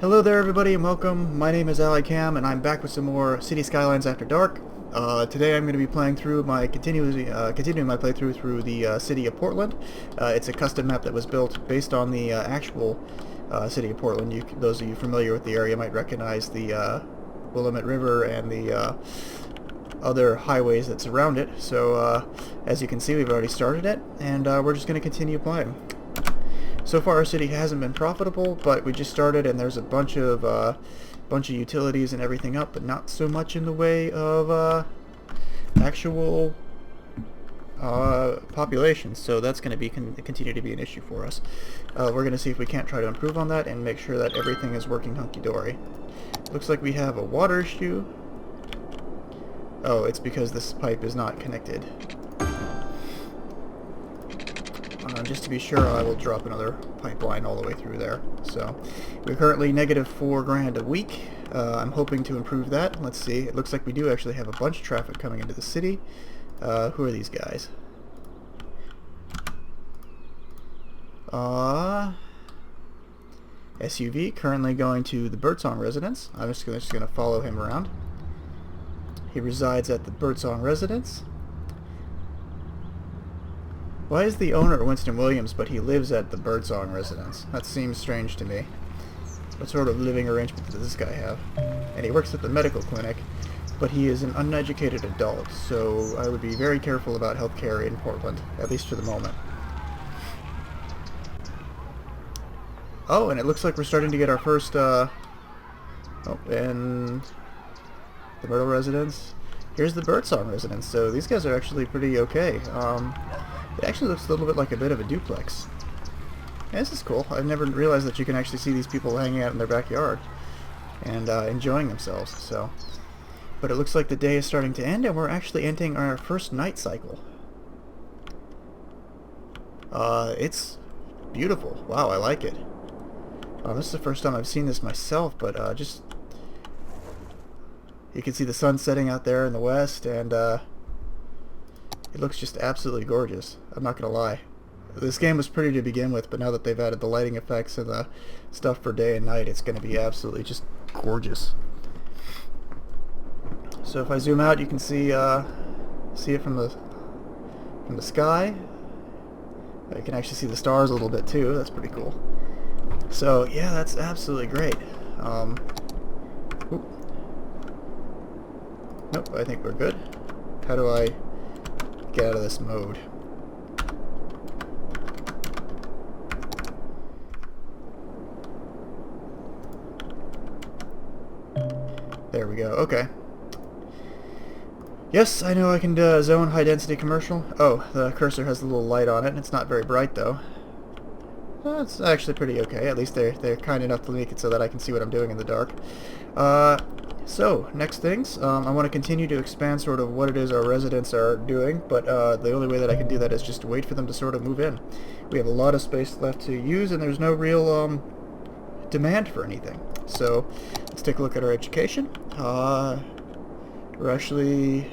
Hello there everybody and welcome. My name is AliCam and I'm back with some more City Skylines After Dark. Today I'm going to be playing through my continuing my playthrough through the city of Portland. It's a custom map that was built based on the actual city of Portland. Those of you familiar with the area might recognize the Willamette River and the other highways that surround it. So as you can see, we've already started it and we're just going to continue playing. So far our city hasn't been profitable, but we just started and there's a bunch of utilities and everything up, but not so much in the way of actual population. So that's going to continue to be an issue for us. We're going to see if we can't try to improve on that and make sure that everything is working hunky-dory. Looks like we have a water issue. Oh, it's because this pipe is not connected. Just to be sure, I will drop another pipeline all the way through there. So we're currently negative $4,000 a week. I'm hoping to improve that. Let's see. It looks like we do actually have a bunch of traffic coming into the city. Who are these guys? SUV currently going to the Birdsong residence. I'm just gonna follow him around. He resides at the Birdsong residence. Why is the owner Winston Williams, but he lives at the Birdsong residence? That seems strange to me. What sort of living arrangement does this guy have? And he works at the medical clinic, but he is an uneducated adult, so I would be very careful about healthcare in Portland, at least for the moment. Oh, and it looks like we're starting to get our first, and the Myrtle residence. Here's the Birdsong residence, so these guys are actually pretty okay. It actually looks a little bit like a bit of a duplex. Yeah, this is cool. I've never realized that you can actually see these people hanging out in their backyard and enjoying themselves. So, but it looks like the day is starting to end and we're actually ending our first night cycle. It's beautiful. Wow, I like it. This is the first time I've seen this myself, but just you can see the sun setting out there in the west, and it looks just absolutely gorgeous. I'm not gonna lie. This game was pretty to begin with, but now that they've added the lighting effects and the stuff for day and night, it's gonna be absolutely just gorgeous. So if I zoom out, you can see it from the sky. I can actually see the stars a little bit too. That's pretty cool. So yeah, that's absolutely great. Nope, I think we're good. How do I get out of this mode? There we go. Okay. Yes, I know I can zone high density commercial. Oh, the cursor has a little light on it, and it's not very bright though. Well, it's actually pretty okay. At least they're kind enough to make it so that I can see what I'm doing in the dark. So, next things, I want to continue to expand sort of what it is our residents are doing, but the only way that I can do that is just to wait for them to sort of move in. We have a lot of space left to use, and there's no real demand for anything. So, let's take a look at our education. We're actually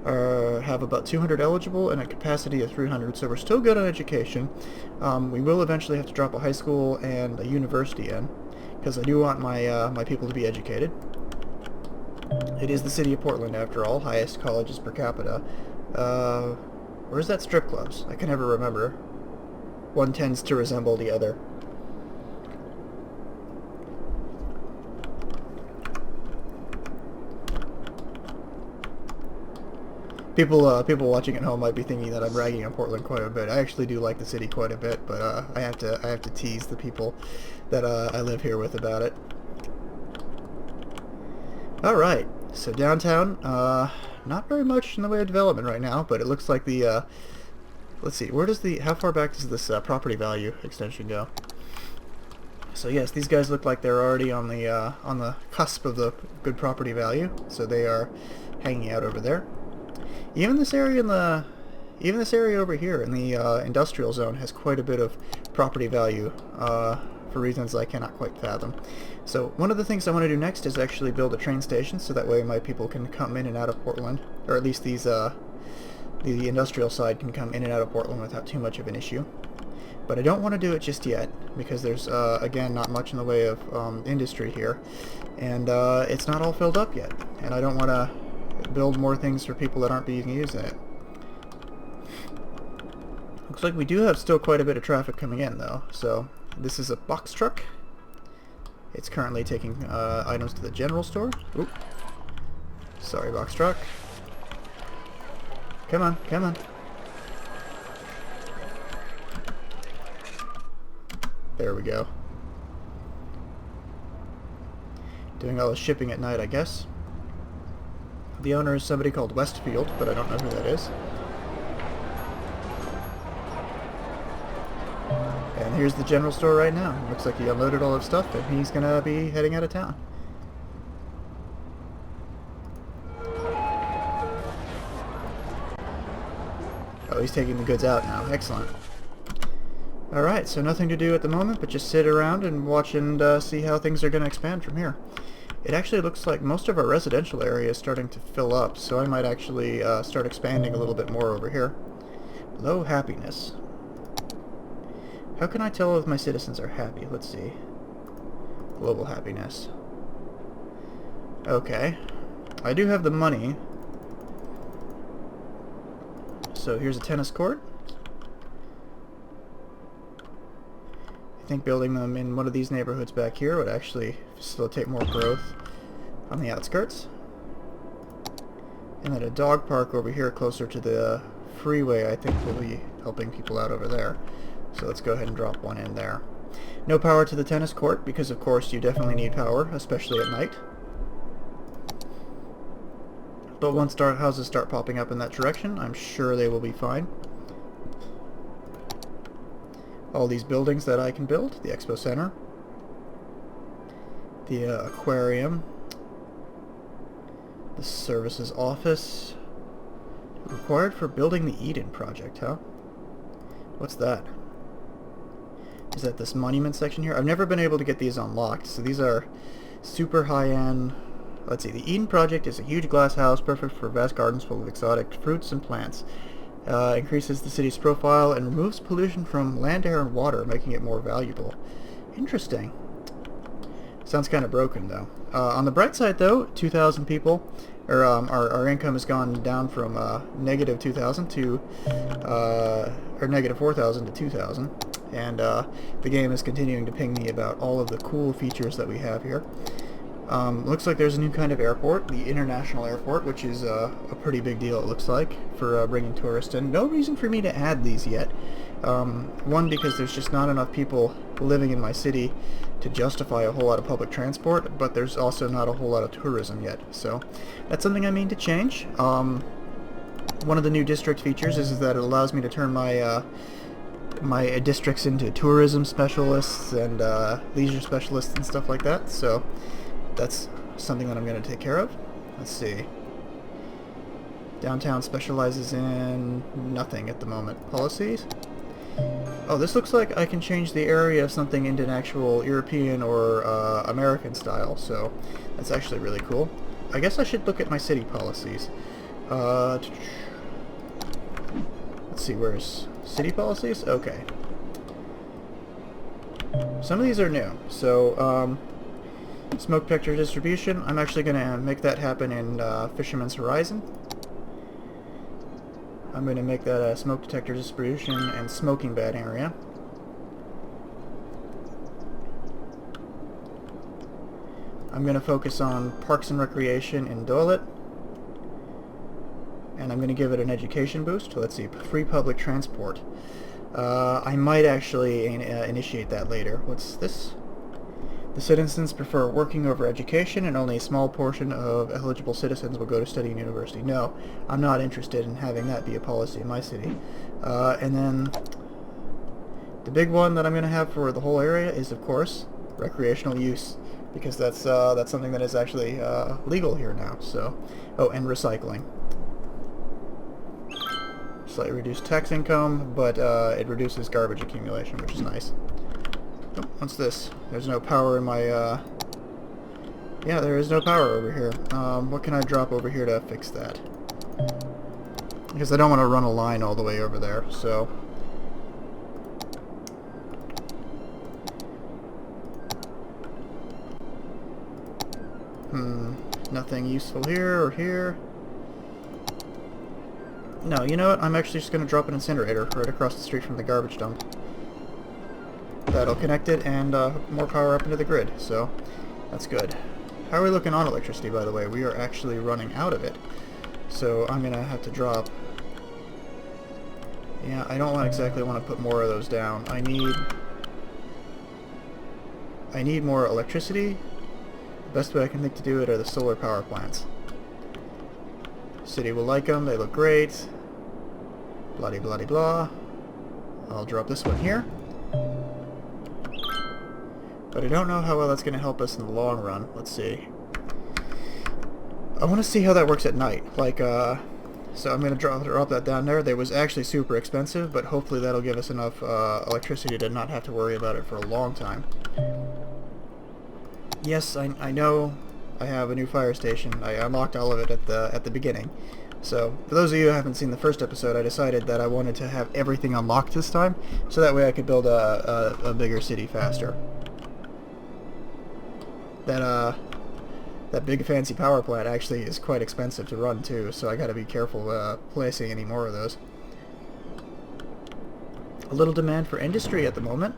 have about 200 eligible and a capacity of 300, so we're still good on education. We will eventually have to drop a high school and a university in, because I do want my my people to be educated. It is the city of Portland, after all, highest colleges per capita. Where's that strip clubs? I can never remember. One tends to resemble the other. People watching at home might be thinking that I'm ragging on Portland quite a bit. I actually do like the city quite a bit, but I have to tease the people that I live here with about it. All right, so downtown, not very much in the way of development right now, but it looks like the let's see, how far back does this property value extension go? So yes, these guys look like they're already on the cusp of the good property value, so they are hanging out over there. Even this area over here in the industrial zone has quite a bit of property value for reasons I cannot quite fathom. So one of the things I want to do next is actually build a train station, so that way my people can come in and out of Portland, or at least the industrial side can come in and out of Portland without too much of an issue. But I don't want to do it just yet, because there's, again, not much in the way of industry here. And it's not all filled up yet. And I don't want to build more things for people that aren't being used in it. Looks like we do have still quite a bit of traffic coming in, though. So this is a box truck. It's currently taking items to the general store. Oop. Sorry, box truck. Come on, come on. There we go. Doing all the shipping at night, I guess. The owner is somebody called Westfield, but I don't know who that is. And here's the general store right now. Looks like he unloaded all his stuff, and he's gonna be heading out of town. Oh, he's taking the goods out now. Excellent. Alright, so nothing to do at the moment, but just sit around and watch and see how things are going to expand from here. It actually looks like most of our residential area is starting to fill up, so I might actually start expanding a little bit more over here. Low happiness. How can I tell if my citizens are happy? Let's see. Global happiness. Okay. I do have the money. So here's a tennis court. I think building them in one of these neighborhoods back here would actually facilitate more growth on the outskirts. And then a dog park over here closer to the freeway I think will be helping people out over there. So let's go ahead and drop one in there. No power to the tennis court because of course you definitely need power, especially at night. But once dark houses start popping up in that direction, I'm sure they will be fine. All these buildings that I can build, the Expo Center, the aquarium, the services office, required for building the Eden project, huh? What's that? Is that this monument section here? I've never been able to get these unlocked, so these are super high-end. Let's see, the Eden project is a huge glass house perfect for vast gardens full of exotic fruits and plants. Increases the city's profile and removes pollution from land, air, and water, making it more valuable. Interesting. Sounds kind of broken, though. On the bright side, though, 2,000 people, or our income has gone down from negative 2,000 to, or negative 4,000 to 2,000, and the game is continuing to ping me about all of the cool features that we have here. Looks like there's a new kind of airport, the international airport, which is a pretty big deal, it looks like, for bringing tourists in. No reason for me to add these yet. One, because there's just not enough people living in my city to justify a whole lot of public transport, but there's also not a whole lot of tourism yet. So that's something I mean to change. One of the new district features is that it allows me to turn my my districts into tourism specialists and leisure specialists and stuff like that. So that's something that I'm going to take care of. Let's see. Downtown specializes in nothing at the moment. Policies? Oh, this looks like I can change the area of something into an actual European or American style, so that's actually really cool. I guess I should look at my city policies. Let's see, where's city policies? Okay. Some of these are new, so smoke detector distribution, I'm actually going to make that happen in Fisherman's Horizon. I'm going to make that a smoke detector distribution and smoking ban area. I'm going to focus on parks and recreation in Dolet. And I'm going to give it an education boost. Let's see, free public transport. I might actually initiate that later. What's this? The citizens prefer working over education, and only a small portion of eligible citizens will go to study in university. No, I'm not interested in having that be a policy in my city. And then the big one that I'm going to have for the whole area is, of course, recreational use, because that's something that is actually legal here now. So, oh, and recycling. Slightly reduced tax income, but it reduces garbage accumulation, which is nice. Oh, what's this? There's no power in my, yeah, there is no power over here. What can I drop over here to fix that? Because I don't want to run a line all the way over there, so... Nothing useful here or here. No, you know what? I'm actually just going to drop an incinerator right across the street from the garbage dump. That'll connect it and hook more power up into the grid, so that's good. How are we looking on electricity, by the way? We are actually running out of it. So I'm going to have to drop... Yeah, I don't exactly want to put more of those down. I need more electricity. The best way I can think to do it are the solar power plants. City will like them, they look great. Bloody bloody blah. I'll drop this one here. But I don't know how well that's going to help us in the long run. Let's see. I want to see how that works at night. Like, so I'm going to drop that down there. They was actually super expensive, but hopefully that'll give us enough electricity to not have to worry about it for a long time. Yes, I know I have a new fire station. I unlocked all of it at the beginning. So, for those of you who haven't seen the first episode, I decided that I wanted to have everything unlocked this time, so that way I could build a bigger city faster. That big fancy power plant actually is quite expensive to run too, so I gotta be careful placing any more of those. A little demand for industry at the moment.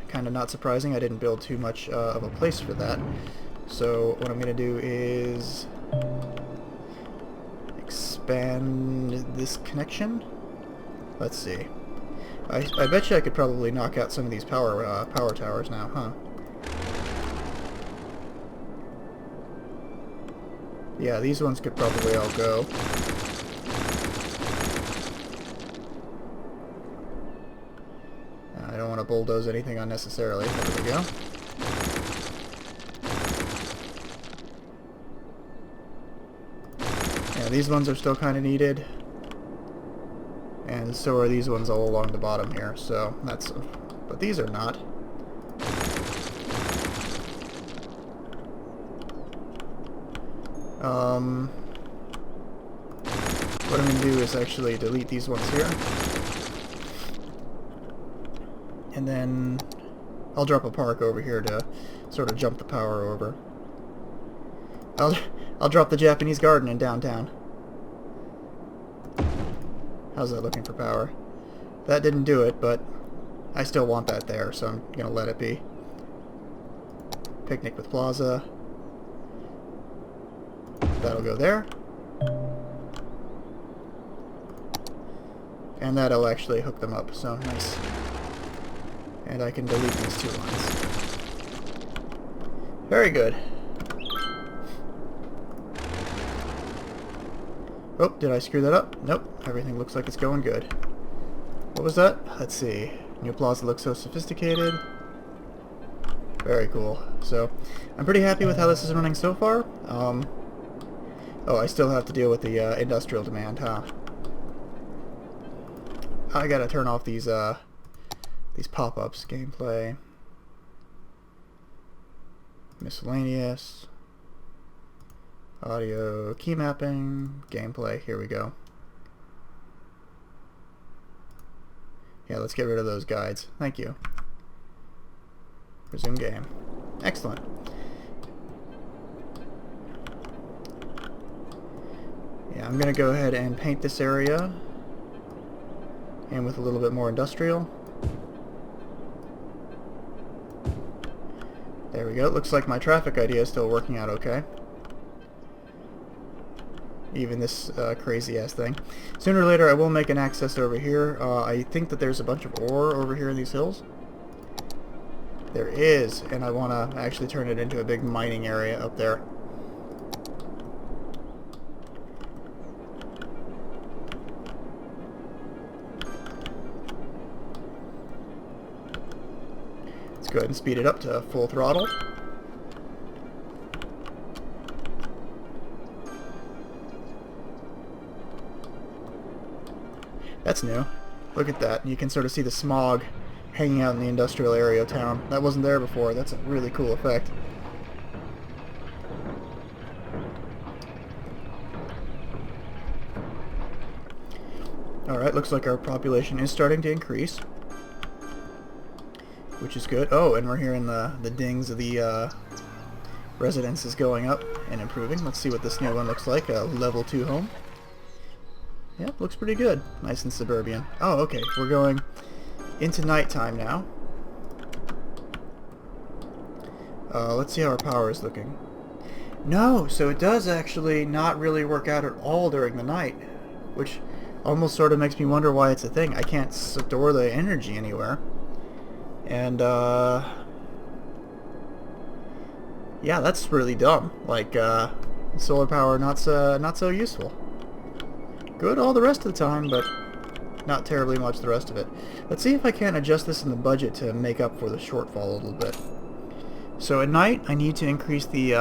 Kinda not surprising, I didn't build too much of a place for that. So what I'm gonna do is expand this connection. Let's see. I bet you I could probably knock out some of these power towers now, huh? Yeah, these ones could probably all go. I don't want to bulldoze anything unnecessarily. There we go. Yeah, these ones are still kind of needed. And so are these ones all along the bottom here, so that's... But these are not. What I'm going to do is actually delete these ones here. And then I'll drop a park over here to sort of jump the power over. I'll drop the Japanese garden in downtown. How's that looking for power? That didn't do it, but I still want that there, so I'm going to let it be. Picnic with Plaza. That'll go there. And that'll actually hook them up, so nice. And I can delete these two lines. Very good. Oh, did I screw that up? Nope, everything looks like it's going good. What was that? Let's see. New Plaza looks so sophisticated. Very cool. So, I'm pretty happy with how this is running so far. Oh, I still have to deal with the industrial demand, huh? I gotta turn off these pop-ups. Gameplay. Miscellaneous. Audio. Key mapping. Gameplay. Here we go. Yeah, let's get rid of those guides. Thank you. Resume game. Excellent. Yeah, I'm gonna go ahead and paint this area. And with a little bit more industrial. There we go. It looks like my traffic idea is still working out okay. Even this crazy-ass thing. Sooner or later I will make an access over here. I think that there's a bunch of ore over here in these hills. There is, and I want to actually turn it into a big mining area up there. Let's go ahead and speed it up to full throttle. That's new. Look at that. You can sort of see the smog hanging out in the industrial area of town. That wasn't there before. That's a really cool effect. Alright, looks like our population is starting to increase, which is good. Oh, and we're hearing the dings of the residence is going up and improving. Let's see what this new one looks like. A level 2 home. Yep, looks pretty good. Nice and suburban. Oh, okay. We're going into nighttime now. Let's see how our power is looking. No, so it does actually not really work out at all during the night, which almost sort of makes me wonder why it's a thing. I can't store the energy anywhere. And, yeah, that's really dumb. Like, solar power not so useful. Good all the rest of the time, but not terribly much the rest of it. Let's see if I can adjust this in the budget to make up for the shortfall a little bit. So at night, I need to increase the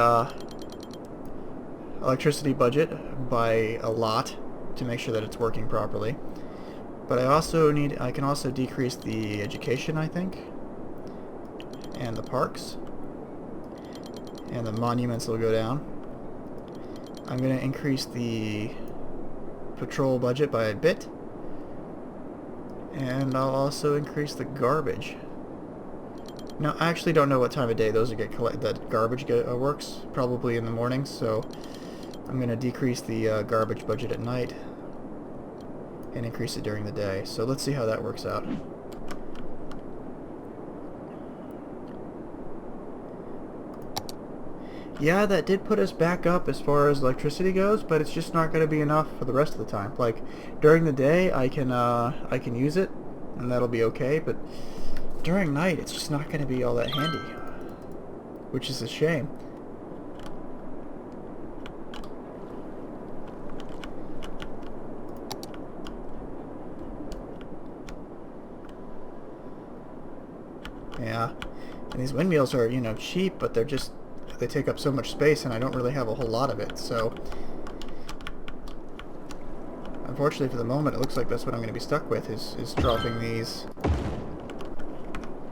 electricity budget by a lot to make sure that it's working properly. But I can also decrease the education, I think, and the parks, and the monuments will go down. I'm going to increase the patrol budget by a bit, and I'll also increase the garbage. Now, I actually don't know what time of day those get collected. That garbage works, probably in the morning. So I'm going to decrease the garbage budget at night and increase it during the day. So let's see how that works out. Yeah, that did put us back up as far as electricity goes, but it's just not going to be enough for the rest of the time. Like, during the day, I can use it, and that'll be okay, but during night, it's just not going to be all that handy, which is a shame. Yeah, and these windmills are, you know, cheap, but they take up so much space, and I don't really have a whole lot of it, so unfortunately for the moment, it looks like that's what I'm going to be stuck with, is dropping these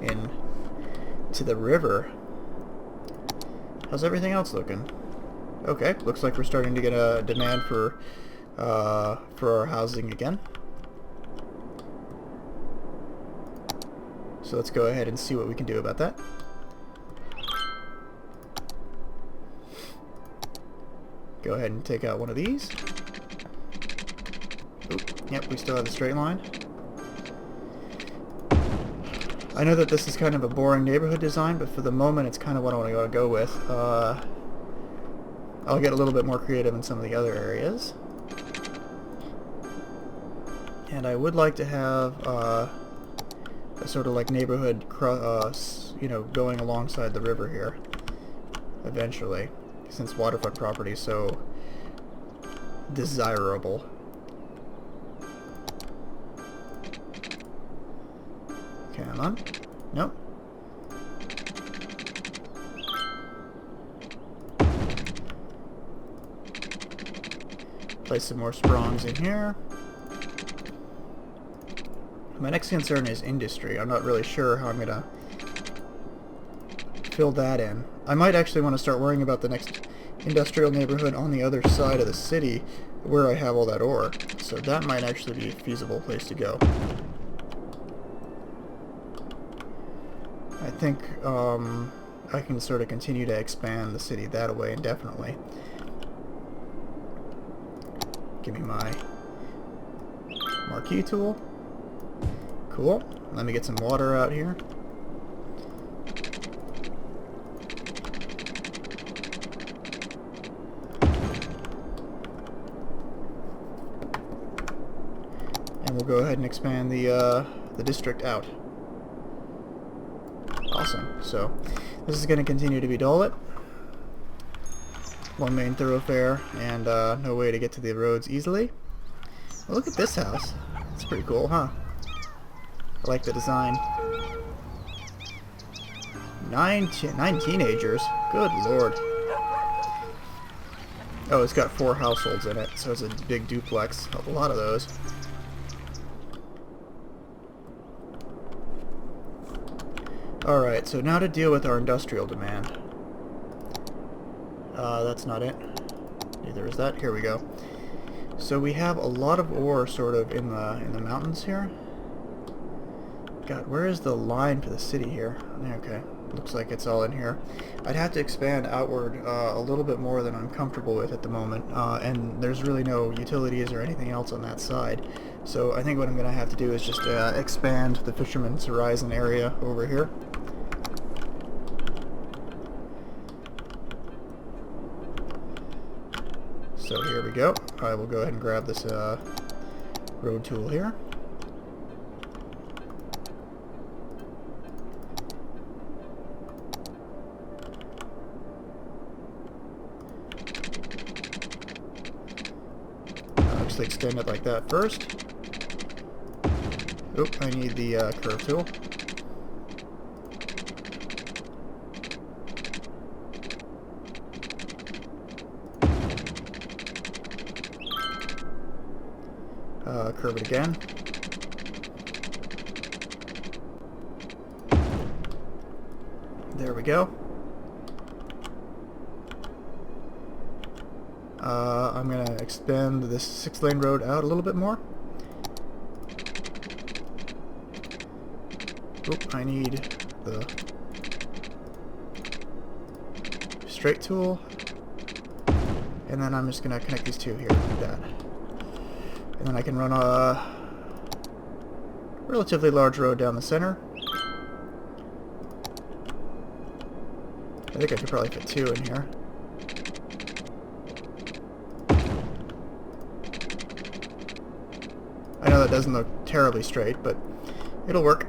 in to the river. How's everything else looking? Okay, looks like we're starting to get a demand for our housing again. So let's go ahead and see what we can do about that. Go ahead and take out one of these. Oop, yep, we still have the straight line. I know that this is kind of a boring neighborhood design, but for the moment it's kind of what I want to go with. I'll get a little bit more creative in some of the other areas. And I would like to have a sort of like neighborhood, you know, going alongside the river here, eventually, since waterfront property is so desirable. Come on. Nope. Place some more sprongs in here. My next concern is industry. I'm not really sure how I'm going to fill that in. I might actually want to start worrying about the next industrial neighborhood on the other side of the city where I have all that ore. So that might actually be a feasible place to go. I think I can sort of continue to expand the city that way indefinitely. Give me my marquee tool. Cool. Let me get some water out here. And we'll go ahead and expand the district out. Awesome. So this is going to continue to be Dolet. One main thoroughfare and no way to get to the roads easily. Well, look at this house. It's pretty cool, huh? I like the design. Nine teenagers. Good lord. Oh, it's got 4 households in it, so it's a big duplex. A lot of those. Alright, so now to deal with our industrial demand. That's not it. Neither is that. Here we go. So we have a lot of ore sort of in the mountains here. God, where is the line for the city here? Okay. Looks like it's all in here. I'd have to expand outward a little bit more than I'm comfortable with at the moment, and there's really no utilities or anything else on that side. So I think what I'm going to have to do is just expand the Fisherman's Horizon area over here. So here we go. I will go ahead and grab this road tool here. Just extend it like that first. Oop, I need the curve tool. Curve it again. There we go. I'm going to extend this 6-lane road out a little bit more. Oop, I need the straight tool. And then I'm just going to connect these two here like that. And then I can run a relatively large road down the center. I think I could probably fit 2 in here. I know that doesn't look terribly straight, but it'll work.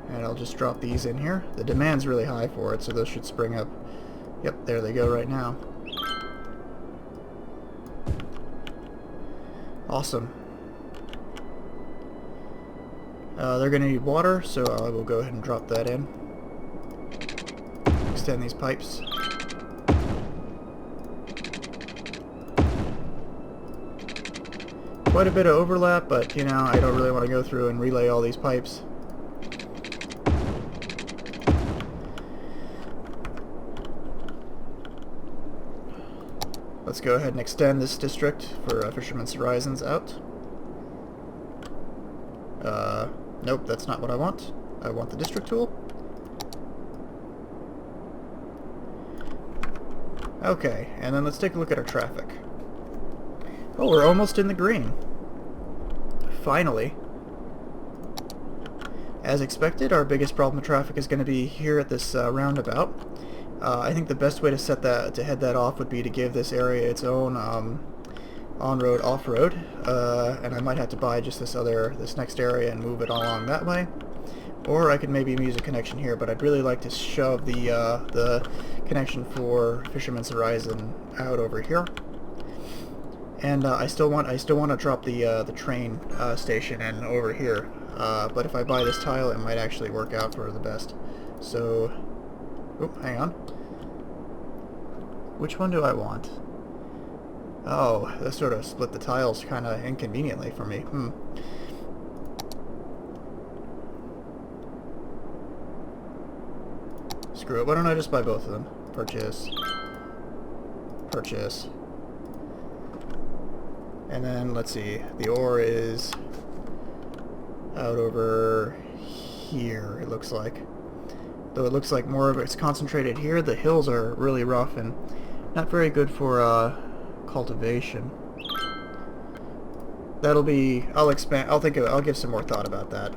And I'll just drop these in here. The demand's really high for it, so those should spring up. Yep, there they go right now. Awesome. They're going to need water, so I will go ahead and drop that in. Extend these pipes. Quite a bit of overlap, but you know, I don't really want to go through and relay all these pipes. Let's go ahead and extend this district for Fisherman's Horizons out. Nope, that's not what I want. I want the district tool. Okay, and then let's take a look at our traffic. Oh, we're almost in the green. Finally. As expected, our biggest problem with traffic is going to be here at this roundabout. I think the best way to head that off would be to give this area its own on-road, off-road, and I might have to buy just this next area and move it along that way. Or I could maybe use a connection here, but I'd really like to shove the connection for Fisherman's Horizon out over here. And I still want to drop the train station in over here. But if I buy this tile, it might actually work out for the best. So, oop, hang on. Which one do I want? Oh, that sort of split the tiles kind of inconveniently for me. Screw it. Why don't I just buy both of them? Purchase. Purchase. And then, let's see. The ore is out over here, it looks like. Though it looks like more of it's concentrated here. The hills are really rough and not very good for cultivation. That'll be, I'll give some more thought about that.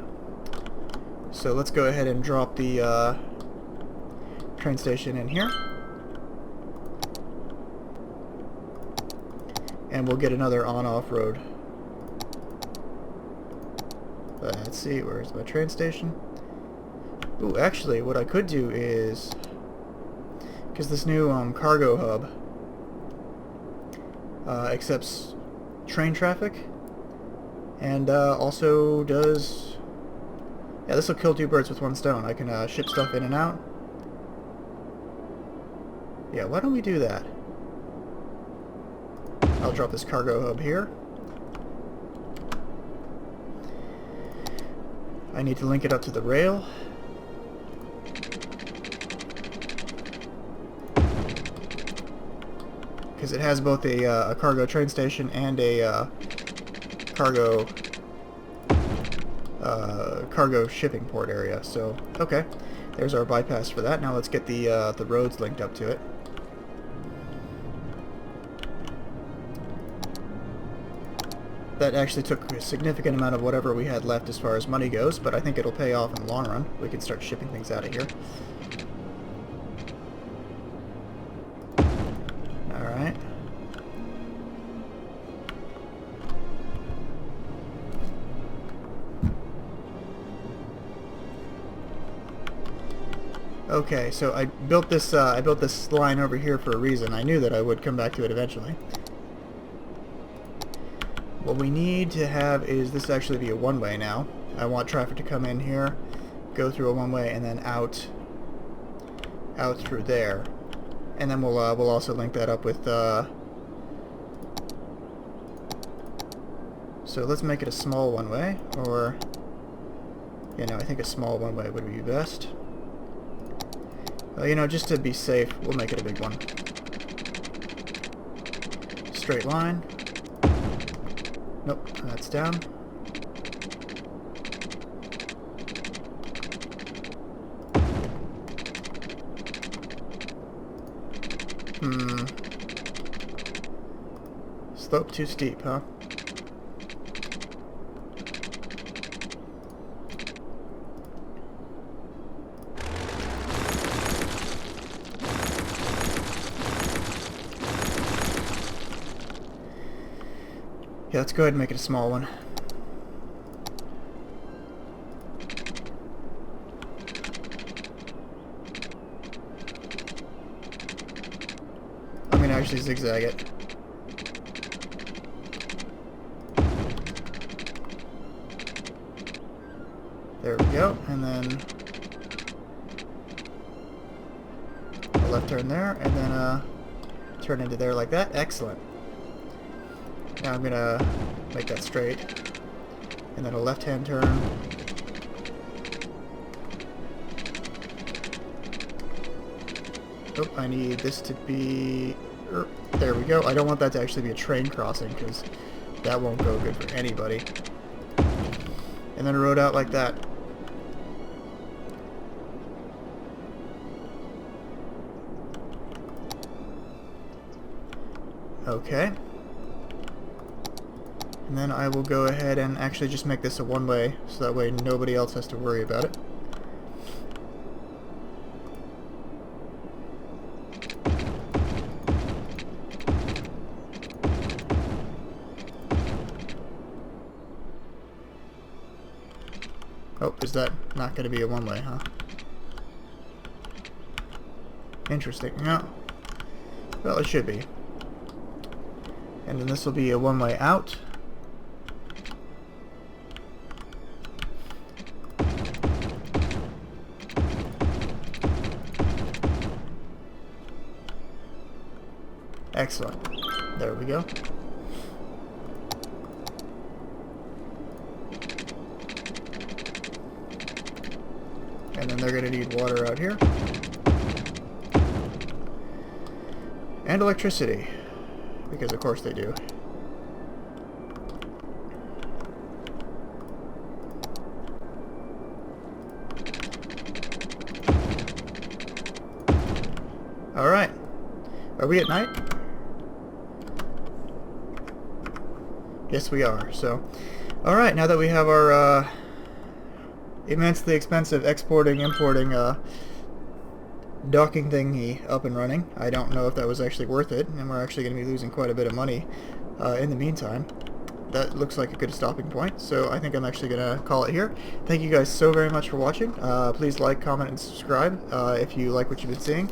So let's go ahead and drop the train station in here. And we'll get another on-off road. Let's see, where's my train station? Ooh, actually, what I could do is, because this new cargo hub accepts train traffic, and also does, yeah, this will kill 2 birds with 1 stone. I can ship stuff in and out. Yeah, why don't we do that? I'll drop this cargo hub here. I need to link it up to the rail. Because it has both a cargo train station and a cargo cargo shipping port area. So okay, there's our bypass for that. Now let's get the roads linked up to it. That actually took a significant amount of whatever we had left as far as money goes, but I think it'll pay off in the long run. We can start shipping things out of here. Alright. Okay, so I built this line over here for a reason. I knew that I would come back to it eventually. What we need to have is this actually be a one-way now. I want traffic to come in here, go through a one-way, and then out through there. And then we'll also link that up with so let's make it a small one-way, or you know, I think a small one-way would be best. You know, just to be safe, we'll make it a big one. Straight line. Nope, that's down. Slope too steep, huh? Yeah, let's go ahead and make it a small one. I'm gonna actually zigzag it. There we go, and then a left turn there, and then turn into there like that. Excellent. Now I'm gonna make that straight, and then a left-hand turn. Oh, I need this to be... there we go. I don't want that to actually be a train crossing, because that won't go good for anybody. And then a road out like that. Okay. And then I will go ahead and actually just make this a one-way, so that way nobody else has to worry about it. Oh, is that not going to be a one-way, huh? Interesting. No. Well, it should be. And then this will be a one-way out. Excellent. There we go. And then they're going to need water out here. And electricity. Because of course they do. Alright. Are we at night? Yes, we are. So, alright, now that we have our immensely expensive exporting, importing docking thingy up and running, I don't know if that was actually worth it, and we're actually going to be losing quite a bit of money in the meantime. That looks like a good stopping point, so I think I'm actually going to call it here. Thank you guys so very much for watching. Please like, comment, and subscribe if you like what you've been seeing.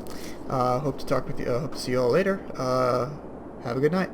Hope to talk with you. Hope to see you all later. Have a good night.